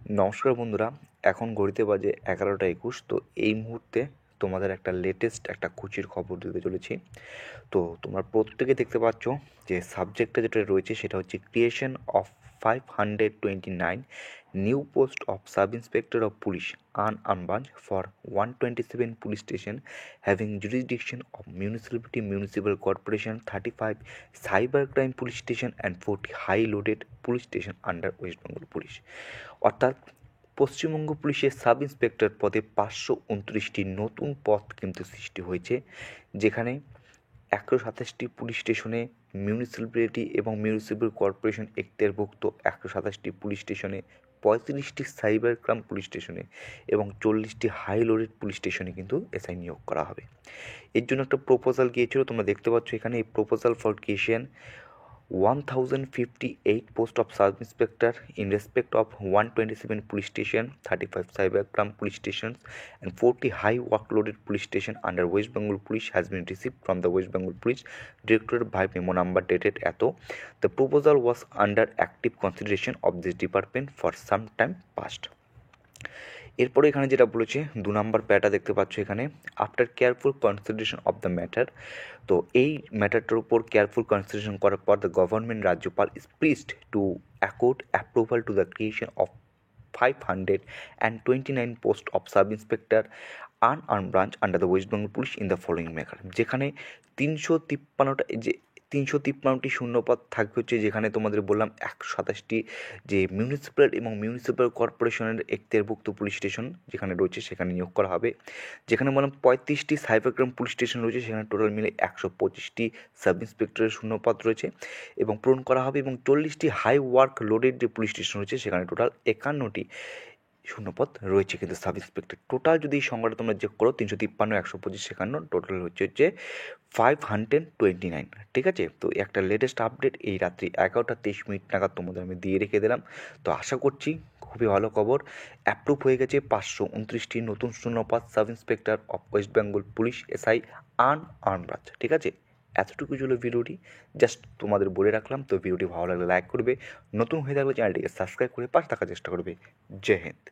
নমস্কার বন্ধুরা, এখন ঘড়িতে বাজে 11টা 21। তো এই মুহূর্তে তোমাদের একটা লেটেস্ট একটা কোচির খবর দিতে চলেছি। তো তোমরা প্রত্যেকে দেখতে পাচ্ছ যে সাবজেক্টটা যেটা রয়েছে সেটা হচ্ছে creation of 529 new post of sub inspector of police unbunch for 127 police station having jurisdiction of municipality municipal corporation, 35 cyber crime police station and 40 high loaded police station under West Bengal Police। অর্থাৎ পশ্চিমবঙ্গ পুলিশের sub inspector পদে 529টি নতুন পদ কিন্তু সৃষ্টি হয়েছে, যেখানে 127টি police স্টেশনে মিউনিসিপ্যালিটি এবং মিউনিসিপ্যাল কর্পোরেশন এখতিয়ারভুক্ত 127টি পুলিশ স্টেশনে, 35টি সাইবার ক্রাইম পুলিশ স্টেশনে এবং 40টি হাই লোডেড পুলিশ স্টেশনে কিন্তু এসআই নিয়োগ করা হবে। এর জন্য একটা প্রপোজাল গিয়েছিল, তোমরা দেখতে পাচ্ছ এখানে এই proposal for creation 1058 post of sub inspector in respect of 127 police station, 35 cyber crime police stations and 40 high workloaded police station under West Bengal Police has been received from the West Bengal Police Directorate by memo number dated ato. The proposal was under active consideration of this department for some time past. এরপরে এখানে যেটা বলেছে 2 নম্বর প্যাটা দেখতে পাচ্ছ এখানে, after careful consideration of the matter. তো এই ম্যাটারটার উপর কেয়ারফুল কনসিডারেশন করার পর দ্য গভর্নমেন্ট রাজ্যপাল is pleased two accord approval to the creation of 529 post of sub inspector unarmed branch under the West Bengal police in the following matter. যেখানে 353টি শূন্যপদ থাকবে হচ্ছে, যেখানে তোমাদের বললাম 127টি যে মিউনিসিপ্যাল এবং মিউনিসিপ্যাল কর্পোরেশনের এখতিয়ারভুক্ত পুলিশ স্টেশন যেখানে রয়েছে সেখানে নিয়োগ করা হবে। যেখানে বললাম 35টি সাইবার ক্রাইম পুলিশ স্টেশন রয়েছে, সেখানে টোটাল মিলে 125টি সাব ইন্সপেক্টরের শূন্যপদ রয়েছে এবং পূরণ করা হবে। এবং 40টি হাই ওয়ার্ক লোডেড যে পুলিশ স্টেশন রয়েছে সেখানে টোটাল 51টি শূন্যপদ রয়েছে কিন্তু সাব ইন্সপেক্টর। টোটাল যদি এই সংখ্যাটা তোমরা চেক করো 353, 125, 56, টোটাল হচ্ছে 529। ঠিক আছে, তো একটা লেটেস্ট আপডেট এই রাত্রি 11টা 23 নাগাদ তোমাদের আমি দিয়ে রেখে দিলাম। তো আশা করছি খুবই ভালো খবর, অ্যাপ্রুভ হয়ে গেছে 529টি নতুন শূন্যপদ sub inspector of West Bengal police SI unarmed branch. ঠিক আছে, এতটুকু ছিল ভিডিওটি, জাস্ট তোমাদের বলে রাখলাম। তো ভিডিওটি ভালো লাগলে লাইক করবে, নতুন হয়ে থাকলে চ্যানেলটিকে সাবস্ক্রাইব করে পাশে থাকার চেষ্টা করবে। জয় হিন্দ।